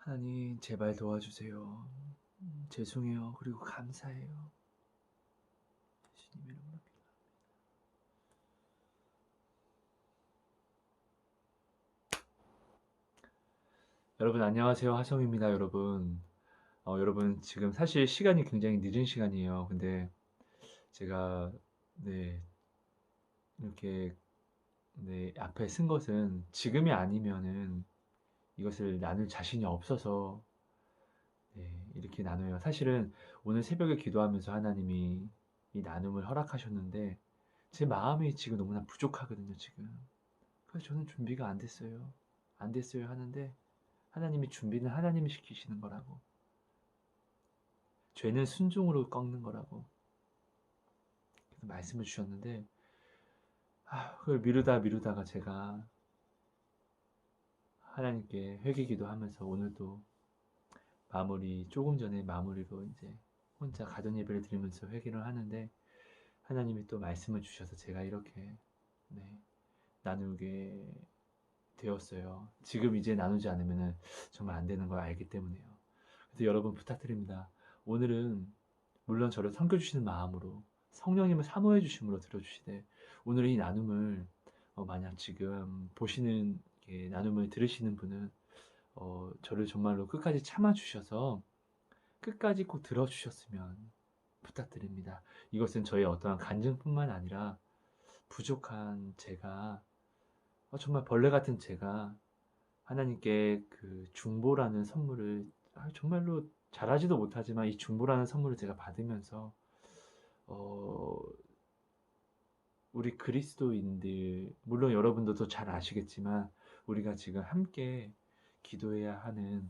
하나님, 제발 도와주세요. 죄송해요. 그리고 감사해요. 예수님 이름으로 기도합니다. 여러분 안녕하세요. 하성입니다. 여러분 지금 사실 시간이 굉장히 늦은 시간이에요. 근데 제가 네 이렇게 앞에 쓴 것은 지금이 아니면은 이것을 나눌 자신이 없어서 이렇게 나눠요. 사실은 오늘 새벽에 기도하면서 하나님이 이 나눔을 허락하셨는데 제 마음이 지금 너무나 부족하거든요, 지금. 그래서 저는 준비가 안 됐어요. 안 됐어요 하는데 하나님이 준비는 하나님이 시키시는 거라고. 죄는 순종으로 꺾는 거라고. 그래서 말씀을 주셨는데 그걸 미루다가 제가 하나님께 회개기도 하면서 오늘도 조금 전에 마무리로 이제 혼자 가든 예배를 드리면서 회개를 하는데 하나님이 또 말씀을 주셔서 제가 이렇게 네, 나누게 되었어요. 지금 이제 나누지 않으면 정말 안 되는 걸 알기 때문에요. 그래서 여러분 부탁드립니다. 오늘은 물론 저를 섬겨주시는 마음으로 성령님을 사모해 주심으로 들어주시되 오늘 이 나눔을 만약 지금 보시는 나눔을 들으시는 분은 저를 정말로 끝까지 참아주셔서 끝까지 꼭 들어주셨으면 부탁드립니다. 이것은 저의 어떠한 간증뿐만 아니라 부족한 제가 정말 벌레 같은 제가 하나님께 그 중보라는 선물을 정말로 잘하지도 못하지만 이 중보라는 선물을 제가 받으면서 어, 우리 그리스도인들 물론 여러분들도 잘 아시겠지만 우리가 지금 함께 기도해야 하는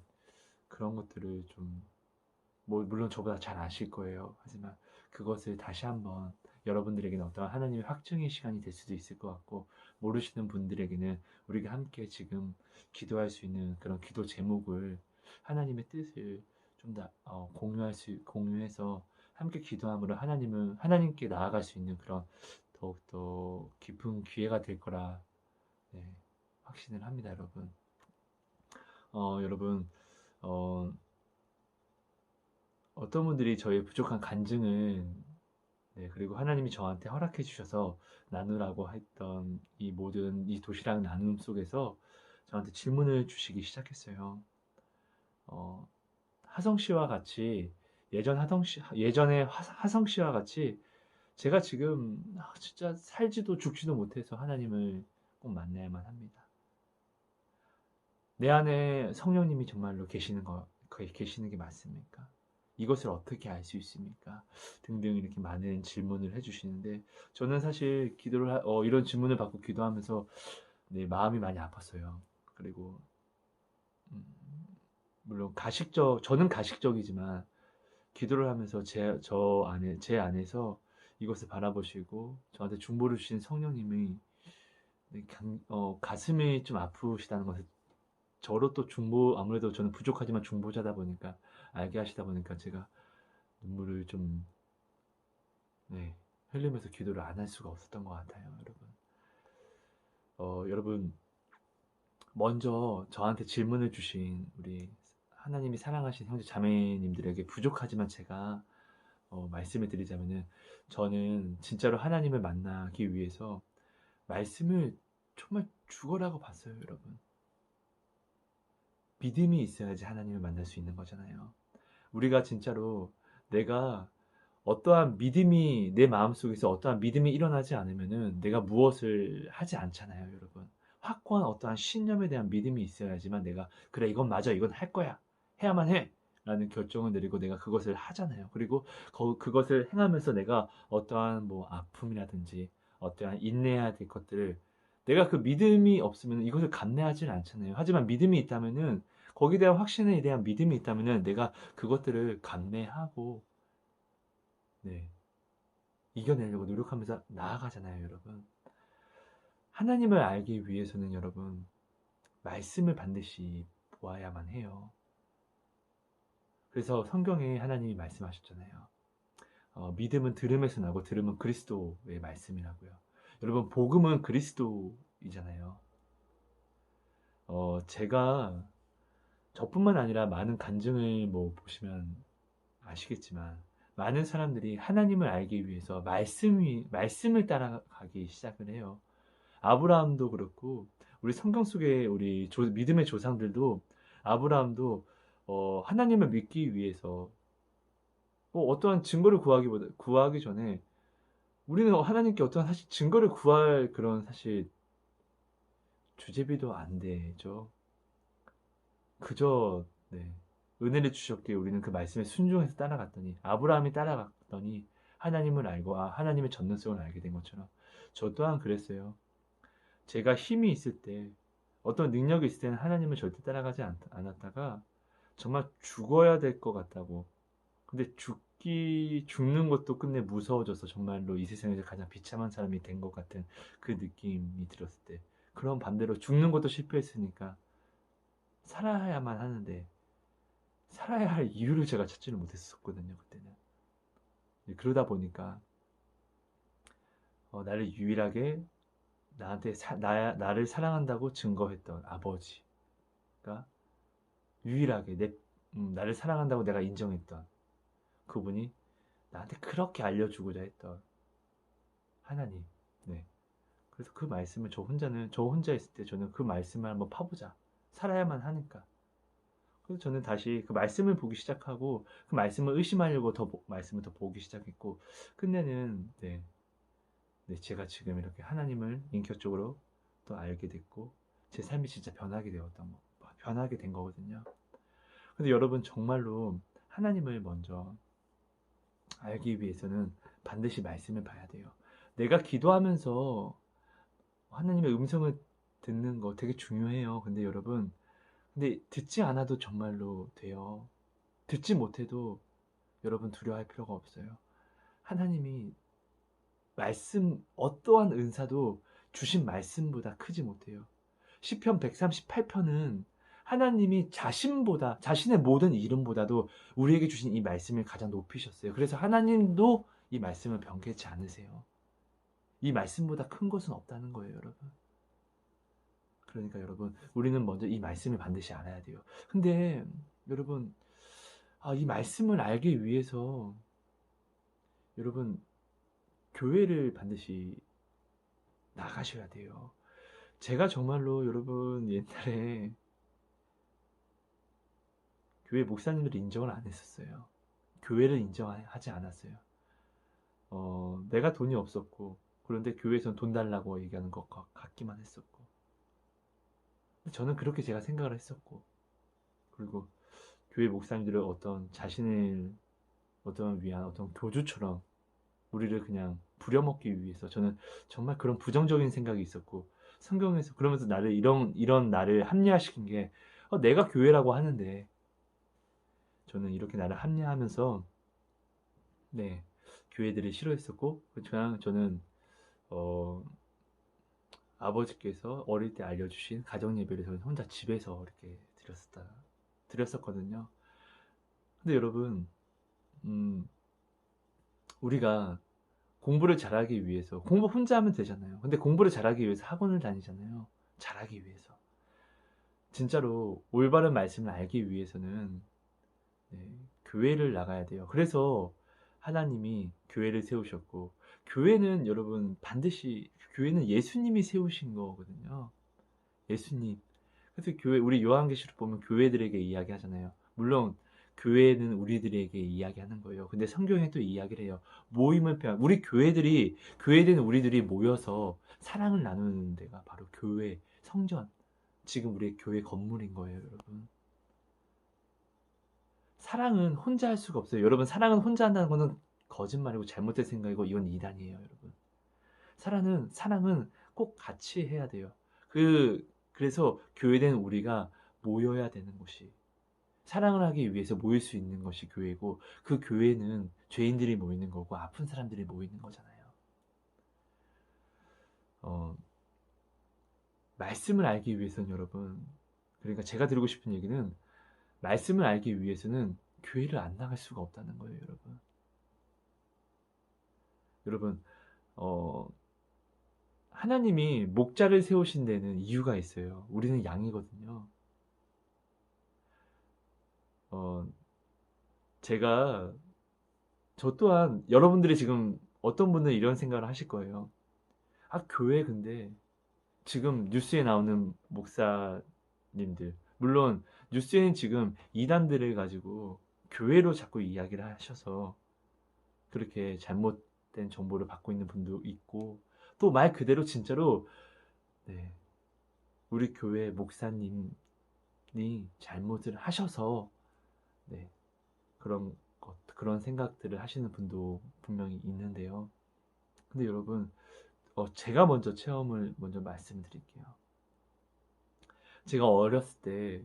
그런 것들을 좀 물론 저보다 잘 아실 거예요. 하지만 그것을 다시 한번 여러분들에게는 어떤 하나님의 확증의 시간이 될 수도 있을 것 같고 모르시는 분들에게는 우리가 함께 지금 기도할 수 있는 그런 기도 제목을 하나님의 뜻을 좀 더 공유해서 함께 기도함으로 하나님께 나아갈 수 있는 그런 더욱더 깊은 기회가 될 거라 네, 확신을 합니다, 여러분. 여러분 어, 어떤 분들이 저의 부족한 간증을 그리고 하나님이 저한테 허락해 주셔서 나누라고 했던 이 모든 이 도시락 나눔 속에서 저한테 질문을 주시기 시작했어요. 어, 하성 씨와 같이 예전에 하성 씨와 같이 제가 지금 진짜 살지도 죽지도 못해서 하나님을 꼭 만나야만 합니다. 내 안에 성령님이 정말로 계시는 게 맞습니까? 이것을 어떻게 알 수 있습니까? 등등 이렇게 많은 질문을 해주시는데 저는 사실 이런 질문을 받고 기도하면서 마음이 많이 아팠어요. 그리고 음, 물론 저는 가식적이지만 기도를 하면서 제 안에서 이것을 바라보시고 저한테 중보를 주신 성령님이 가슴이 좀 아프시다는 것을 저로 또 아무래도 저는 부족하지만 중보자다 보니까 알게 하시다 보니까 제가 눈물을 좀 네, 흘리면서 기도를 안 할 수가 없었던 것 같아요, 여러분. 여러분 먼저 저한테 질문을 주신 우리 하나님이 사랑하신 형제 자매님들에게 부족하지만 제가 말씀을 드리자면은 저는 진짜로 하나님을 만나기 위해서 말씀을 정말 죽어라고 봤어요, 여러분. 믿음이 있어야지 하나님을 만날 수 있는 거잖아요. 우리가 진짜로 내가 내 마음속에서 어떠한 믿음이 일어나지 않으면은 내가 무엇을 하지 않잖아요, 여러분. 확고한 어떠한 신념에 대한 믿음이 있어야지만 내가, 그래, 이건 맞아, 이건 할 거야. 해야만 해. 라는 결정을 내리고 내가 그것을 하잖아요. 그리고 그것을 행하면서 내가 어떠한 뭐 아픔이라든지 어떠한 인내해야 될 것들을 내가 그 믿음이 없으면 이것을 감내하지는 않잖아요. 하지만 믿음이 있다면은 거기에 대한 확신에 대한 믿음이 있다면은 내가 그것들을 감내하고 네, 이겨내려고 노력하면서 나아가잖아요, 여러분. 하나님을 알기 위해서는 여러분, 말씀을 반드시 보아야만 해요. 그래서 성경에 하나님이 말씀하셨잖아요. 믿음은 들음에서 나고 들음은 그리스도의 말씀이라고요. 여러분, 복음은 그리스도이잖아요. 제가 저뿐만 아니라 많은 간증을 뭐 보시면 아시겠지만 많은 사람들이 하나님을 알기 위해서 말씀을 따라가기 시작을 해요. 아브라함도 그렇고 우리 성경 속에 우리 믿음의 조상들도 아브라함도 하나님을 믿기 위해서 어떠한 증거를 구하기 전에 우리는 하나님께 어떠한 사실 증거를 구할 그런 사실 주제비도 안 되죠. 그저 네, 은혜를 주셨기에 우리는 그 말씀에 순종해서 따라갔더니 아브라함이 따라갔더니 하나님을 알고 하나님의 전능성을 알게 된 것처럼 저 또한 그랬어요. 제가 힘이 있을 때 어떤 능력이 있을 때는 하나님을 절대 따라가지 않았다가 정말 죽어야 될 것 같다고. 근데 죽는 것도 끝내 무서워져서 정말로 이 세상에서 가장 비참한 사람이 된 것 같은 그 느낌이 들었을 때. 그런 반대로 죽는 것도 실패했으니까 살아야만 하는데 살아야 할 이유를 제가 찾지를 못했었거든요, 그때는. 그러다 보니까 나를 유일하게 나한테 나를 사랑한다고 증거했던 아버지가 유일하게 나를 사랑한다고 내가 인정했던 그분이 나한테 그렇게 알려주고자 했던 하나님. 네. 그래서 그 말씀을 저 혼자 있을 때 저는 그 말씀을 한번 파보자. 살아야만 하니까. 그래서 저는 다시 그 말씀을 보기 시작하고 그 말씀을 의심하려고 말씀을 더 보기 시작했고 끝내는 제가 지금 이렇게 하나님을 인격적으로 또 알게 됐고 제 삶이 진짜 변하게 된 거거든요. 근데 여러분 정말로 하나님을 먼저 알기 위해서는 반드시 말씀을 봐야 돼요. 내가 기도하면서 하나님의 음성을 듣는 거 되게 중요해요. 근데 여러분, 듣지 않아도 정말로 돼요. 듣지 못해도 여러분 두려워할 필요가 없어요. 하나님이 어떠한 은사도 주신 말씀보다 크지 못해요. 시편 138편은 하나님이 자신의 모든 이름보다도 우리에게 주신 이 말씀을 가장 높이셨어요. 그래서 하나님도 이 말씀을 변개치 않으세요. 이 말씀보다 큰 것은 없다는 거예요, 여러분. 그러니까 여러분, 우리는 먼저 이 말씀을 반드시 알아야 돼요. 근데 여러분, 이 말씀을 알기 위해서 여러분, 교회를 반드시 나가셔야 돼요. 제가 정말로 여러분 옛날에 교회 목사님들을 인정을 안 했었어요. 교회를 인정하지 않았어요. 내가 돈이 없었고 그런데 교회에서는 돈 달라고 얘기하는 것 같기만 했었고 저는 그렇게 제가 생각을 했었고 그리고 교회 목사님들은 위한 어떤 교주처럼 우리를 그냥 부려먹기 위해서 저는 정말 그런 부정적인 생각이 있었고 성경에서 그러면서 이런 나를 합리화시킨 게 내가 교회라고 하는데 저는 이렇게 나를 합리화하면서 교회들이 싫어했었고 그냥 저는 아버지께서 어릴 때 알려주신 가정 예배를 저는 혼자 집에서 이렇게 드렸었거든요. 근데 여러분 우리가 공부를 잘하기 위해서 공부 혼자 하면 되잖아요. 근데 공부를 잘하기 위해서 학원을 다니잖아요. 잘하기 위해서. 진짜로 올바른 말씀을 알기 위해서는 교회를 나가야 돼요. 그래서 하나님이 교회를 세우셨고 교회는 여러분 반드시 교회는 예수님이 세우신 거거든요. 예수님. 그래서 우리 요한계시록 보면 교회들에게 이야기하잖아요. 물론 교회는 우리들에게 이야기하는 거예요. 근데 성경에 또 이야기를 해요. 우리 교회된 우리들이 모여서 사랑을 나누는 데가 바로 교회, 성전. 지금 우리의 교회 건물인 거예요, 여러분. 사랑은 혼자 할 수가 없어요. 여러분, 사랑은 혼자 한다는 거는 거짓말이고 잘못된 생각이고 이건 이단이에요, 여러분. 사랑은 꼭 같이 해야 돼요. 그래서 교회된 우리가 모여야 되는 곳이 사랑을 하기 위해서 모일 수 있는 것이 교회고 그 교회는 죄인들이 모이는 거고 아픈 사람들이 모이는 거잖아요. 말씀을 알기 위해서는 여러분 그러니까 제가 드리고 싶은 얘기는 말씀을 알기 위해서는 교회를 안 나갈 수가 없다는 거예요, 여러분. 여러분, 하나님이 목자를 세우신 데는 이유가 있어요. 우리는 양이거든요. 제가 저 또한 여러분들이 지금 어떤 분은 이런 생각을 하실 거예요. 아, 교회 근데 지금 뉴스에 나오는 목사님들, 물론 뉴스에는 지금 이단들을 가지고 교회로 자꾸 이야기를 하셔서 그렇게 잘못된 정보를 받고 있는 분도 있고, 또 말 그대로 진짜로 네, 우리 교회 목사님이 잘못을 하셔서 네, 그런 생각들을 하시는 분도 분명히 있는데요. 근데 여러분, 제가 먼저 체험을 먼저 말씀드릴게요. 제가 어렸을 때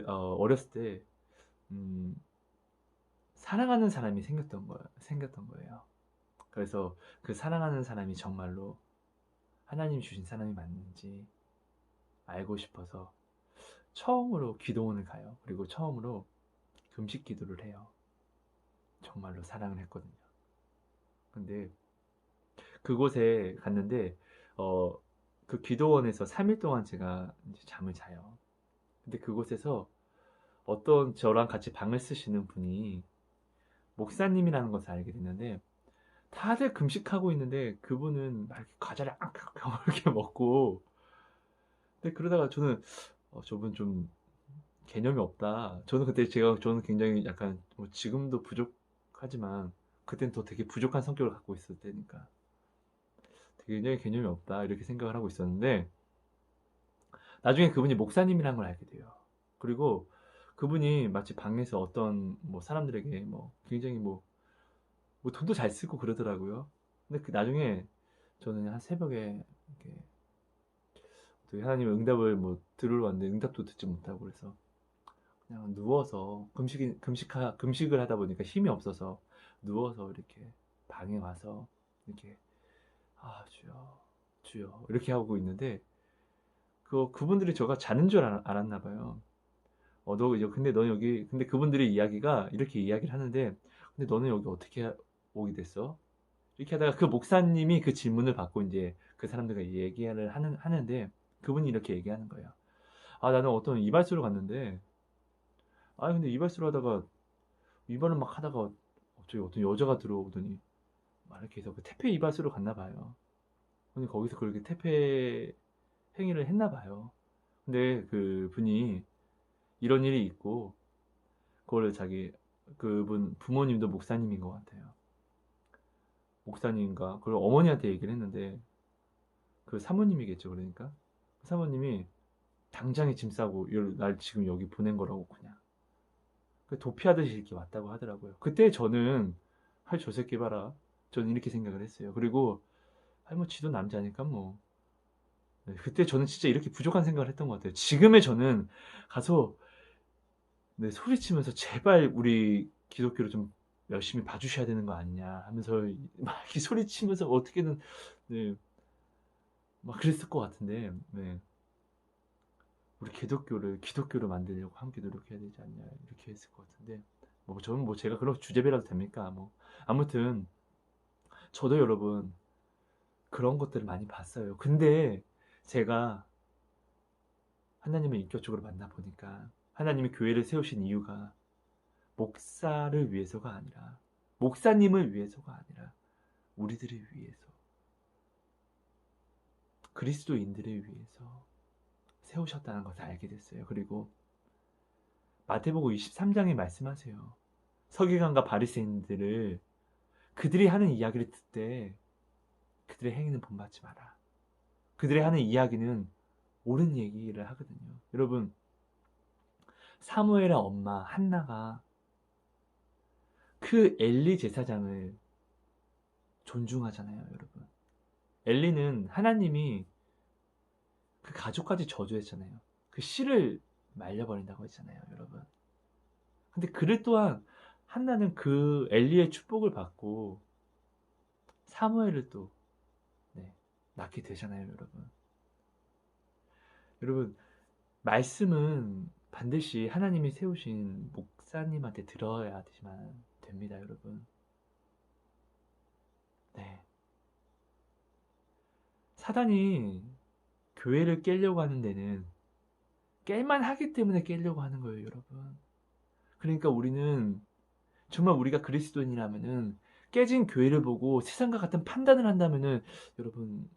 어렸을 때 음, 사랑하는 사람이 생겼던 거예요. 그래서 그 사랑하는 사람이 정말로 하나님 주신 사람이 맞는지 알고 싶어서 처음으로 기도원을 가요. 그리고 처음으로 금식 기도를 해요. 정말로 사랑을 했거든요. 근데 그곳에 갔는데 어, 그 기도원에서 3일 동안 제가 이제 잠을 자요. 근데 그곳에서 어떤 저랑 같이 방을 쓰시는 분이 목사님이라는 것을 알게 됐는데, 다들 금식하고 있는데 그분은 막 이렇게 과자를 앙앙 이렇게 먹고, 근데 그러다가 저는 저분 좀 개념이 없다. 저는 그때 저는 굉장히 약간 뭐 지금도 부족하지만 그땐 더 되게 부족한 성격을 갖고 있을 때니까 되게 굉장히 개념이 없다 이렇게 생각을 하고 있었는데, 나중에 그분이 목사님이라는 걸 알게 돼요. 그리고 그분이 마치 방에서 어떤 뭐 사람들에게 뭐 굉장히 뭐 돈도 잘 쓰고 그러더라고요. 근데 그 나중에 저는 한 새벽에 이렇게 어떻게 하나님의 응답을 뭐 들으러 왔는데 응답도 듣지 못하고, 그래서 그냥 누워서 금식을 하다 보니까 힘이 없어서 누워서 이렇게 방에 와서 이렇게 아 주여 주여 이렇게 하고 있는데, 그분들이 저가 자는 줄 알았나 봐요. 너 이제 근데 너 여기 근데 그분들의 이야기가 이렇게 이야기를 하는데, 근데 너는 여기 어떻게 오게 됐어? 이렇게 하다가 그 목사님이 그 질문을 받고 이제 그 사람들과 얘기를 하는데, 그분이 이렇게 얘기하는 거예요. 아, 나는 어떤 이발소를 갔는데, 아, 근데 이발소를 하다가, 이발을 막 하다가, 갑자기 어떤 여자가 들어오더니, 막 이렇게 해서 그 택배 이발소를 갔나 봐요. 근데 거기서 그렇게 택배 행위를 했나 봐요. 근데 그 분이 이런 일이 있고, 그거를 그분 부모님도 목사님인 것 같아요. 목사님인가? 그걸 어머니한테 얘기를 했는데, 그 사모님이겠죠, 그러니까. 그 사모님이 당장에 짐 싸고 날 지금 여기 보낸 거라고 그냥 도피하듯이 이렇게 왔다고 하더라고요. 그때 저는 저 새끼 봐라. 저는 이렇게 생각을 했어요. 그리고 뭐 지도 남자니까 뭐. 네, 그때 저는 진짜 이렇게 부족한 생각을 했던 것 같아요. 지금의 저는 가서 네, 소리치면서 제발 우리 기독교를 좀 열심히 봐주셔야 되는 거 아니냐 하면서 막 이렇게 소리치면서 어떻게든 네, 막 그랬을 것 같은데, 네. 우리 기독교로 만들려고 함께 노력해야 되지 않냐 이렇게 했을 것 같은데, 뭐 저는 뭐 제가 그런 주제배라도 됩니까? 뭐 아무튼 저도 여러분 그런 것들을 많이 봤어요. 근데 제가 하나님을 인격적으로 만나 보니까 하나님이 교회를 세우신 이유가 목사를 위해서가 아니라, 목사님을 위해서가 아니라 우리들을 위해서, 그리스도인들을 위해서 세우셨다는 것을 알게 됐어요. 그리고 마태복음 23장에 말씀하세요. 서기관과 바리새인들을 그들이 하는 이야기를 듣되 그들의 행위는 본받지 마라. 그들이 하는 이야기는 옳은 얘기를 하거든요. 여러분, 사무엘의 엄마 한나가 그 엘리 제사장을 존중하잖아요, 여러분. 엘리는 하나님이 그 가족까지 저주했잖아요. 그 씨를 말려버린다고 했잖아요, 여러분. 근데 그를 또한 한나는 그 엘리의 축복을 받고 사무엘을 또 네, 낳게 되잖아요, 여러분. 여러분, 말씀은 반드시 하나님이 세우신 목사님한테 들어야지만 됩니다, 여러분. 네. 사단이 교회를 깨려고 하는 데는 깰만 하기 때문에 깨려고 하는 거예요, 여러분. 그러니까 우리는 정말 우리가 그리스도인이라면은 깨진 교회를 보고 세상과 같은 판단을 한다면은 여러분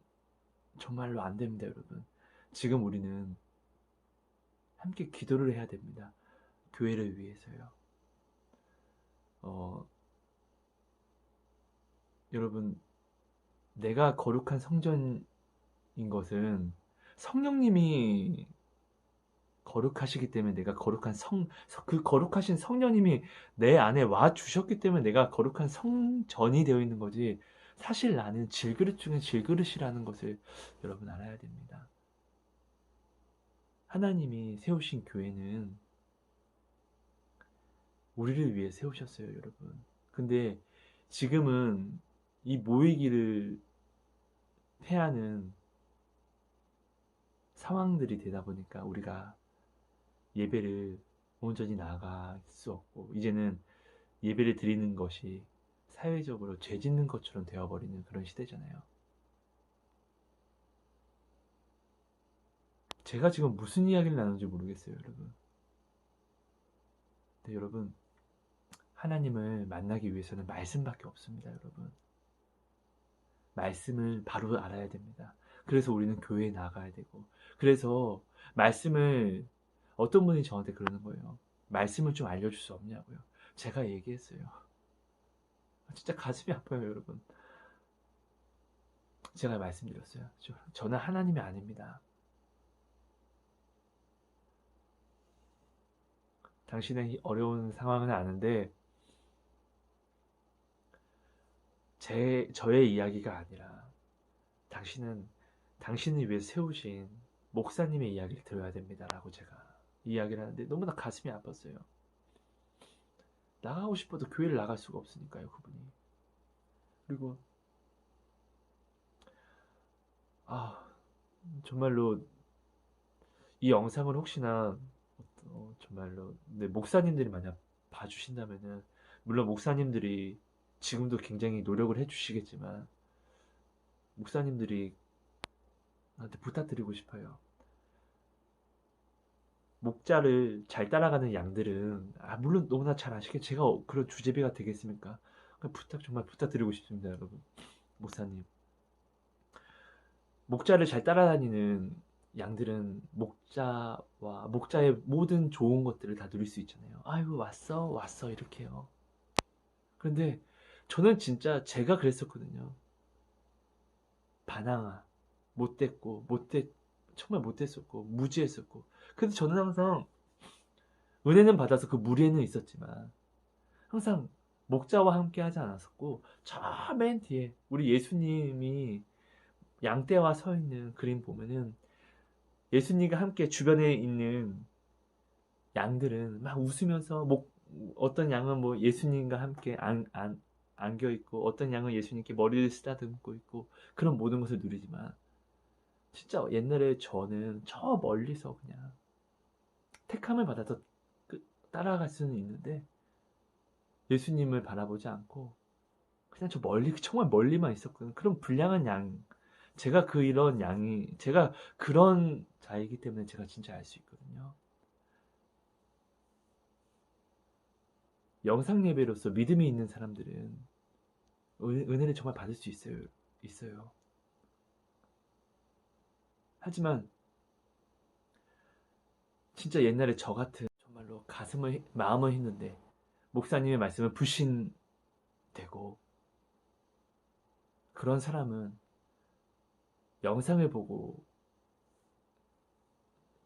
정말로 안 됩니다, 여러분. 지금 우리는 함께 기도를 해야 됩니다. 교회를 위해서요. 어, 여러분, 내가 거룩한 성전인 것은 성령님이 거룩하시기 때문에 내가 거룩한 그 거룩하신 성령님이 내 안에 와 주셨기 때문에 내가 거룩한 성전이 되어 있는 거지. 사실 나는 질그릇 중에 질그릇이라는 것을 여러분 알아야 됩니다. 하나님이 세우신 교회는 우리를 위해 세우셨어요, 여러분. 근데 지금은 이 모이기를 해하는 상황들이 되다 보니까 우리가 예배를 온전히 나아갈 수 없고, 이제는 예배를 드리는 것이 사회적으로 죄 짓는 것처럼 되어버리는 그런 시대잖아요. 제가 지금 무슨 이야기를 나누는지 모르겠어요, 여러분. 근데 여러분, 하나님을 만나기 위해서는 말씀밖에 없습니다, 여러분. 말씀을 바로 알아야 됩니다. 그래서 우리는 교회에 나가야 되고, 그래서 말씀을 어떤 분이 저한테 그러는 거예요. 말씀을 좀 알려줄 수 없냐고요. 제가 얘기했어요. 진짜 가슴이 아파요, 여러분. 제가 말씀드렸어요. 저는 하나님이 아닙니다. 당신의 어려운 상황은 아는데 저의 이야기가 아니라 당신을 위해 세우신 목사님의 이야기를 들어야 됩니다라고 제가 이야기를 하는데 너무나 가슴이 아팠어요. 나가고 싶어도 교회를 나갈 수가 없으니까요, 그분이. 그리고 아, 정말로 이 영상을 혹시나 정말로 목사님들이 만약 봐주신다면은, 물론 목사님들이 지금도 굉장히 노력을 해주시겠지만 목사님들이 나한테 부탁드리고 싶어요. 목자를 잘 따라가는 양들은 물론 너무나 잘 아시겠죠. 제가 그런 주제비가 되겠습니까? 정말 부탁드리고 싶습니다, 여러분. 목사님. 목자를 잘 따라다니는 양들은 목자의 모든 좋은 것들을 다 누릴 수 있잖아요. 아이고, 왔어, 이렇게요. 그런데 저는 진짜 제가 그랬었거든요. 반항아, 정말 못됐었고, 무지했었고. 근데 저는 항상 은혜는 받아서 그 무리에는 있었지만, 항상 목자와 함께 하지 않았었고, 저 맨 뒤에 우리 예수님이 양떼와 서 있는 그림 보면은 예수님과 함께 주변에 있는 양들은 막 웃으면서 어떤 양은 뭐 예수님과 함께 안겨 있고, 어떤 양은 예수님께 머리를 쓰다듬고 있고, 그런 모든 것을 누리지만 진짜 옛날에 저는 저 멀리서 그냥 택함을 받아서 따라갈 수는 있는데 예수님을 바라보지 않고 그냥 저 멀리, 정말 멀리만 있었거든요. 그런 불량한 양, 제가 그런 자이기 때문에 제가 진짜 알 수 있거든요. 영상 예배로서 믿음이 있는 사람들은 은혜를 정말 받을 수 있어요. 하지만 진짜 옛날에 저 같은 정말로 마음을 했는데 목사님의 말씀을 불신되고, 그런 사람은 영상을 보고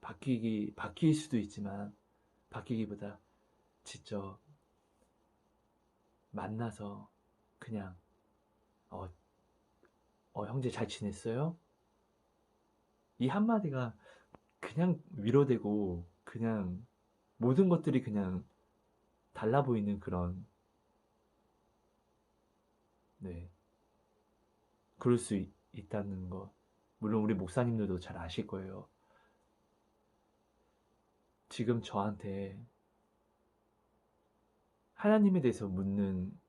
바뀔 수도 있지만, 바뀌기보다 직접 만나서 그냥 어, 형제 잘 지냈어요? 이 한마디가 그냥 위로되고, 그냥 모든 것들이 그냥 달라 보이는 그런, 네, 그럴 수 있다는 거. 물론 우리 목사님들도 잘 아실 거예요. 지금 저한테 하나님에 대해서 묻는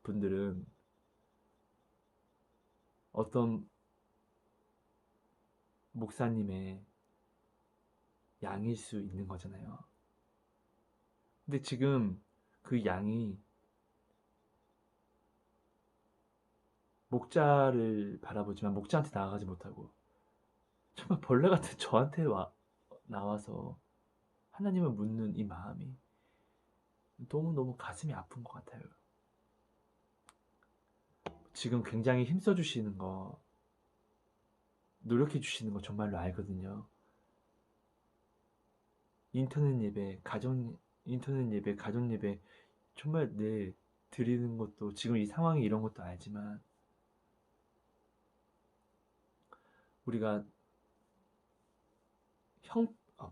분들은 어떤 목사님의 양일 수 있는 거잖아요. 근데 지금 그 양이 목자를 바라보지만 목자한테 나아가지 못하고 정말 벌레 같은 저한테 나와서 하나님을 묻는 이 마음이 너무너무 가슴이 아픈 것 같아요. 지금 굉장히 힘써 주시는 거, 노력해 주시는 거 정말로 알거든요. 인터넷 예배, 가정 예배 정말 드리는 것도 지금 이 상황이 이런 것도 알지만 우리가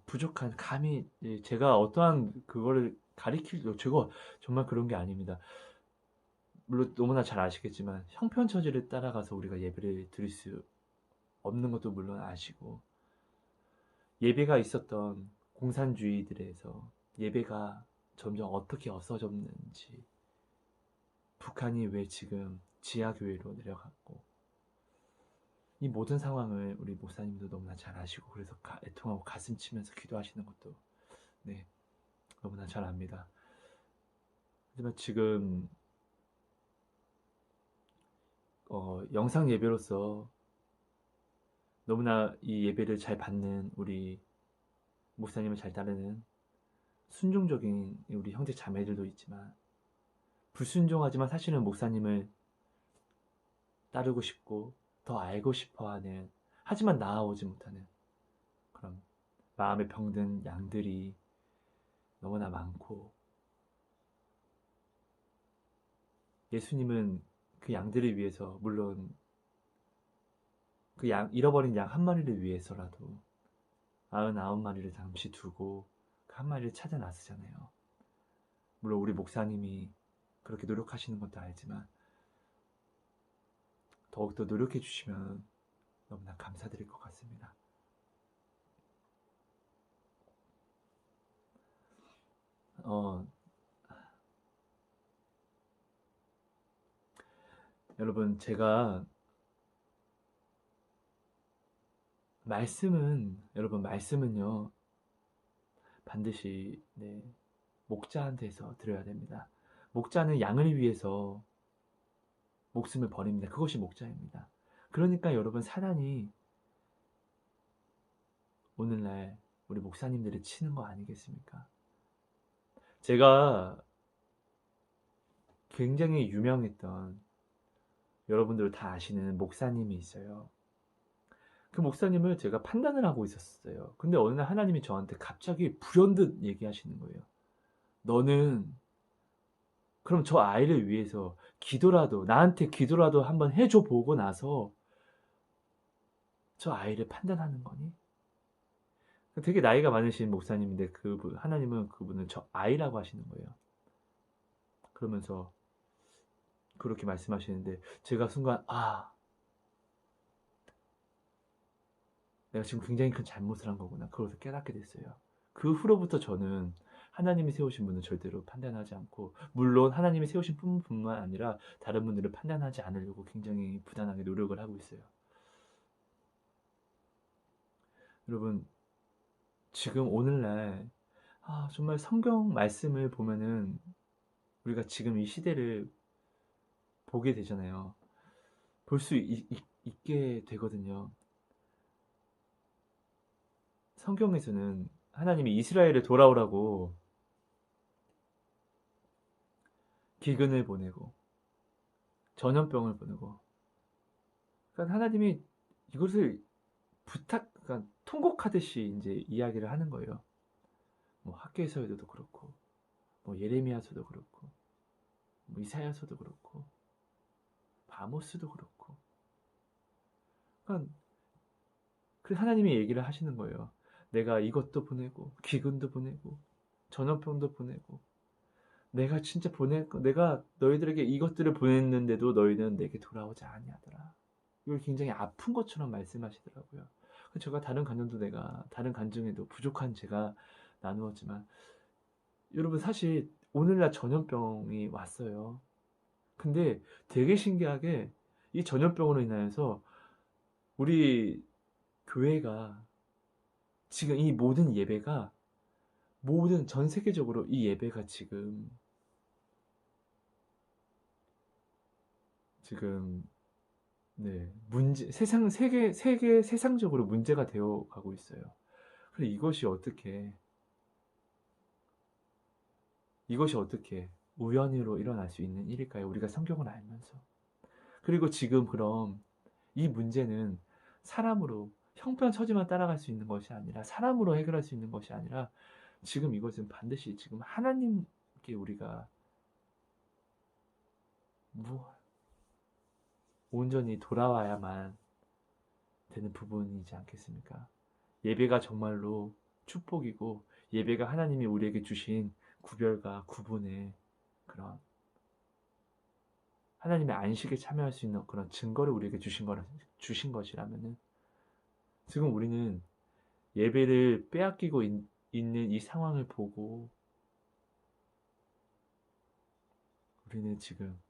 부족한 감히 제가 어떠한 그거를 제가 정말 그런 게 아닙니다. 물론 너무나 잘 아시겠지만 형편처지를 따라가서 우리가 예배를 드릴 수 없는 것도 물론 아시고 예배가 있었던 공산주의들에서 예배가 점점 어떻게 없어졌는지 북한이 왜 지금 지하교회로 내려갔고 이 모든 상황을 우리 목사님도 너무나 잘 아시고 그래서 애통하고 가슴 치면서 기도하시는 것도 너무나 잘 압니다. 하지만 지금 영상 예배로서 너무나 이 예배를 잘 받는 우리 목사님을 잘 따르는 순종적인 우리 형제 자매들도 있지만 불순종하지만 사실은 목사님을 따르고 싶고 더 알고 싶어하는 하지만 나아오지 못하는 그런 마음에 병든 양들이 너무나 많고 예수님은 그 양들을 위해서 물론 그 잃어버린 양 한 마리를 위해서라도 99마리를 잠시 두고 그 한 마리를 찾아 나서잖아요. 물론 우리 목사님이 그렇게 노력하시는 것도 알지만 더욱더 노력해 주시면 너무나 감사드릴 것 같습니다. 여러분 제가 말씀은요 반드시 목자한테서 드려야 됩니다. 목자는 양을 위해서 목숨을 버립니다. 그것이 목자입니다. 그러니까 여러분 사단이 오늘날 우리 목사님들을 치는 거 아니겠습니까? 제가 굉장히 유명했던 여러분들 다 아시는 목사님이 있어요. 그 목사님을 제가 판단을 하고 있었어요. 근데 어느 날 하나님이 저한테 갑자기 불현듯 얘기하시는 거예요. 너는 그럼 저 아이를 위해서 나한테 기도라도 한번 해줘 보고 나서 저 아이를 판단하는 거니? 되게 나이가 많으신 목사님인데 하나님은 그분을 저 아이라고 하시는 거예요. 그러면서 그렇게 말씀하시는데 제가 순간 내가 지금 굉장히 큰 잘못을 한 거구나. 그것을 깨닫게 됐어요. 그 후로부터 저는 하나님이 세우신 분은 절대로 판단하지 않고 물론 하나님이 세우신 분뿐만 아니라 다른 분들을 판단하지 않으려고 굉장히 부단하게 노력을 하고 있어요. 여러분 지금 오늘날 정말 성경 말씀을 보면은 우리가 지금 이 시대를 보게 되잖아요. 볼 수 있게 되거든요. 성경에서는 하나님이 이스라엘을 돌아오라고 기근을 보내고 전염병을 보내고 그러니까 하나님이 이것을 그러니까 통곡하듯이 이제 이야기를 하는 거예요. 뭐 학개서에도 그렇고 뭐 예레미야서도 그렇고 뭐 이사야서도 그렇고 아모스도 그렇고 그러니까 그 하나님이 얘기를 하시는 거예요. 내가 이것도 보내고 기근도 보내고 전염병도 보내고 내가 진짜 내가 너희들에게 이것들을 보냈는데도 너희는 내게 돌아오지 아니하더라. 이걸 굉장히 아픈 것처럼 말씀하시더라고요. 제가 다른 간증에도 부족한 제가 나누었지만 여러분 사실 오늘날 전염병이 왔어요. 근데 되게 신기하게 이 전염병으로 인하여서 우리 교회가 지금 이 모든 예배가 전 세계적으로 이 예배가 지금 지금 네, 세상적으로 문제가 되어 가고 있어요. 그래 이것이 어떻게 우연으로 일어날 수 있는 일일까요? 우리가 성경을 알면서. 그리고 지금 그럼 이 문제는 사람으로 형편처지만 따라갈 수 있는 것이 아니라 사람으로 해결할 수 있는 것이 아니라 지금 이것은 반드시 지금 하나님께 우리가 온전히 돌아와야만 되는 부분이지 않겠습니까? 예배가 정말로 축복이고 예배가 하나님이 우리에게 주신 구별과 구분의 그런 하나님의 안식에 참여할 수 있는 그런 증거를 우리에게 주신 것이라면은 지금 우리는 예배를 빼앗기고 있는 이 상황을 보고 우리는 지금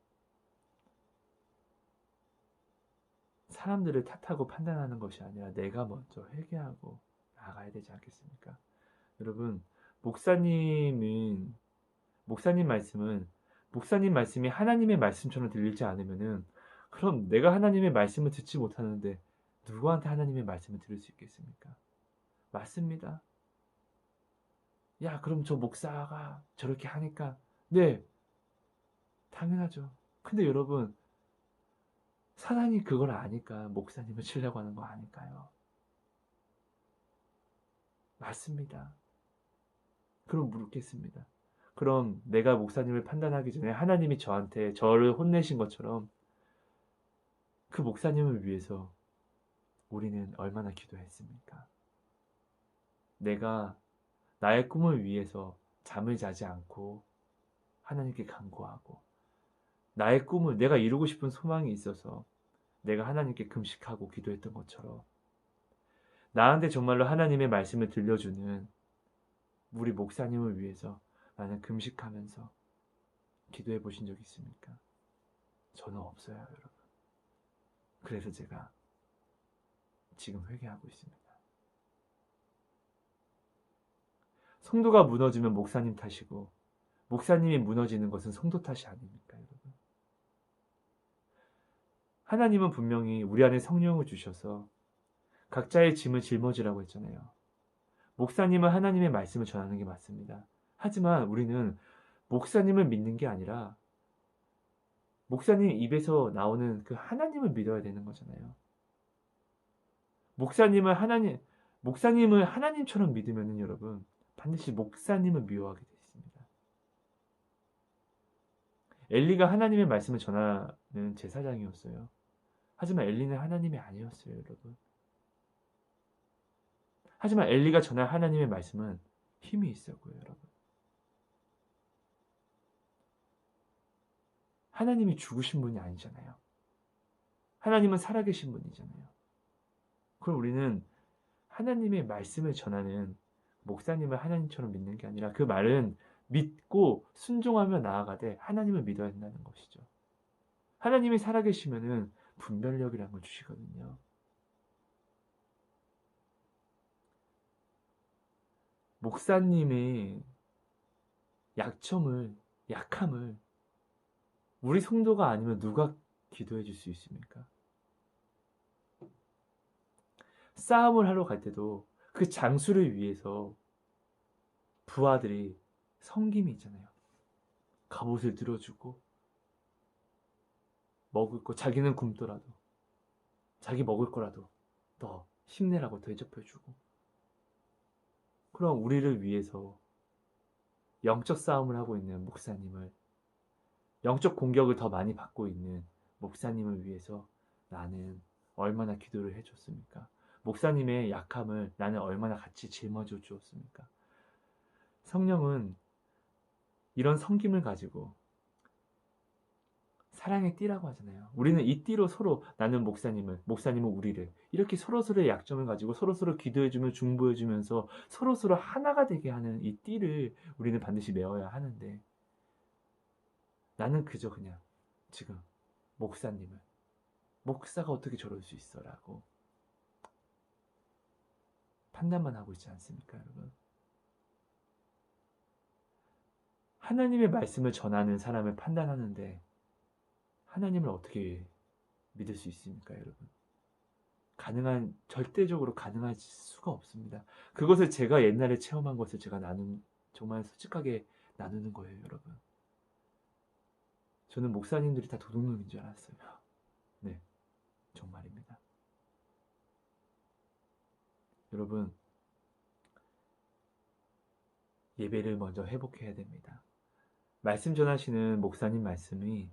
사람들을 탓하고 판단하는 것이 아니라 내가 먼저 회개하고 나아가야 되지 않겠습니까? 여러분, 목사님 말씀은 목사님 말씀이 하나님의 말씀처럼 들리지 않으면은 그럼 내가 하나님의 말씀을 듣지 못하는데 누구한테 하나님의 말씀을 들을 수 있겠습니까? 맞습니다. 야, 그럼 저 목사가 저렇게 하니까 네, 당연하죠. 근데 여러분, 사단이 그걸 아니까 목사님을 치려고 하는 거 아닐까요? 맞습니다. 그럼 묻겠습니다. 그럼 내가 목사님을 판단하기 전에 하나님이 저를 혼내신 것처럼 그 목사님을 위해서 우리는 얼마나 기도했습니까? 내가 나의 꿈을 위해서 잠을 자지 않고 하나님께 간구하고 나의 꿈을 내가 이루고 싶은 소망이 있어서 내가 하나님께 금식하고 기도했던 것처럼 나한테 정말로 하나님의 말씀을 들려주는 우리 목사님을 위해서 나는 금식하면서 기도해 보신 적 있습니까? 저는 없어요, 여러분. 그래서 제가 지금 회개하고 있습니다. 성도가 무너지면 목사님 탓이고 목사님이 무너지는 것은 성도 탓이 아닙니까, 여러분? 하나님은 분명히 우리 안에 성령을 주셔서 각자의 짐을 짊어지라고 했잖아요. 목사님은 하나님의 말씀을 전하는 게 맞습니다. 하지만 우리는 목사님을 믿는 게 아니라 목사님 입에서 나오는 그 하나님을 믿어야 되는 거잖아요. 목사님을 하나님처럼 믿으면은 여러분 반드시 목사님을 미워하게 되어 있습니다. 엘리가 하나님의 말씀을 전하는 제사장이었어요. 하지만 엘리는 하나님이 아니었어요, 여러분. 하지만 엘리가 전할 하나님의 말씀은 힘이 있었고요, 여러분. 하나님이 죽으신 분이 아니잖아요. 하나님은 살아계신 분이잖아요. 그럼 우리는 하나님의 말씀을 전하는 목사님을 하나님처럼 믿는 게 아니라 그 말은 믿고 순종하며 나아가되 하나님을 믿어야 된다는 것이죠. 하나님이 살아계시면은 분별력이라는 걸 주시거든요. 목사님의 약함을 우리 성도가 아니면 누가 기도해 줄 수 있습니까? 싸움을 하러 갈 때도 그 장수를 위해서 부하들이 섬김이 있잖아요. 갑옷을 들어주고 먹을 거 자기는 굶더라도 자기 먹을 거라도 더 힘내라고 대접해주고 그럼 우리를 위해서 영적 싸움을 하고 있는 목사님을 영적 공격을 더 많이 받고 있는 목사님을 위해서 나는 얼마나 기도를 해줬습니까? 목사님의 약함을 나는 얼마나 같이 짊어져 주었습니까? 성령은 이런 섬김을 가지고 사랑의 띠라고 하잖아요. 우리는 이 띠로 서로 나는 목사님은 우리를 이렇게 서로서로의 약점을 가지고 서로서로 기도해주며 중보해주면서 서로서로 하나가 되게 하는 이 띠를 우리는 반드시 메어야 하는데 나는 그저 그냥 지금 목사가 어떻게 저럴 수 있어라고 판단만 하고 있지 않습니까, 여러분? 하나님의 말씀을 전하는 사람을 판단하는데 하나님을 어떻게 믿을 수 있습니까, 여러분? 절대적으로 가능할 수가 없습니다. 그것을 제가 옛날에 체험한 것을 제가 정말 솔직하게 나누는 거예요, 여러분. 저는 목사님들이 다 도둑놈인 줄 알았어요. 네, 정말입니다. 여러분, 예배를 먼저 회복해야 됩니다. 말씀 전하시는 목사님 말씀이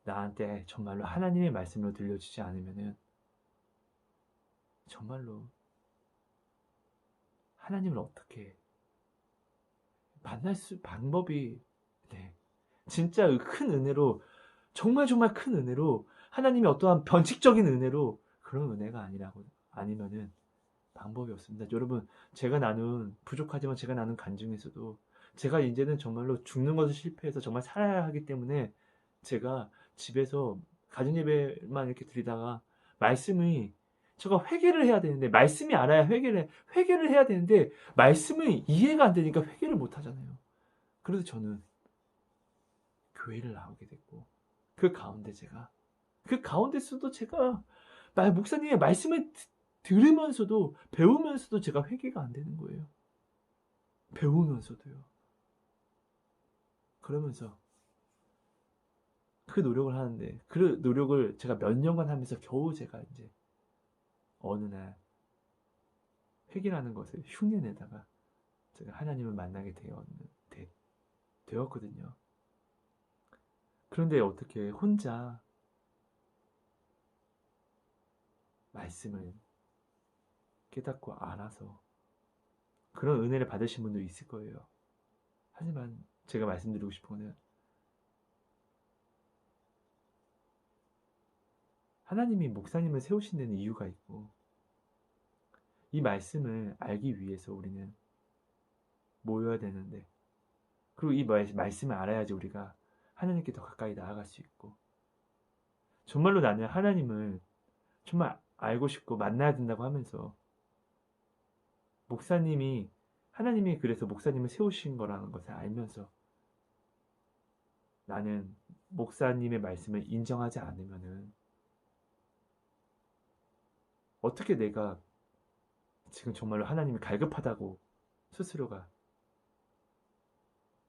나한테 정말로 하나님의 말씀으로 들려주지 않으면은 정말로 하나님을 어떻게 만날 방법이, 네, 진짜 큰 은혜로, 정말 큰 은혜로, 하나님이 어떠한 변칙적인 은혜로, 그런 은혜가 아니면은 방법이 없습니다. 여러분, 부족하지만 제가 나눈 간 중에서도 제가 이제는 정말로 죽는 것을 실패해서 정말 살아야 하기 때문에 제가 집에서 가정예배만 이렇게 드리다가 말씀이, 제가 회개를 해야 되는데, 말씀이 알아야 회개를 해야 되는데, 말씀이 이해가 안 되니까 회개를 못 하잖아요. 그래서 저는 교회를 나오게 됐고, 그 가운데서도 제가 목사님의 말씀을 들으면서도, 배우면서도 제가 회개가 안 되는 거예요. 배우면서도요. 그러면서 그 노력을 하는데, 그 노력을 제가 몇 년간 하면서 겨우 제가 이제 어느 날 회개라는 것을 흉내내다가 제가 하나님을 만나게 되었거든요. 그런데 어떻게 혼자 말씀을 깨닫고 알아서 그런 은혜를 받으신 분도 있을 거예요. 하지만 제가 말씀드리고 싶은 거는, 하나님이 목사님을 세우신 데는 이유가 있고, 이 말씀을 알기 위해서 우리는 모여야 되는데, 그리고 이 말씀을 알아야지 우리가 하나님께 더 가까이 나아갈 수 있고, 정말로 나는 하나님을 정말 알고 싶고 만나야 된다고 하면서, 하나님이 그래서 목사님을 세우신 거라는 것을 알면서 나는 목사님의 말씀을 인정하지 않으면은 어떻게 내가 지금 정말로 하나님이 갈급하다고 스스로가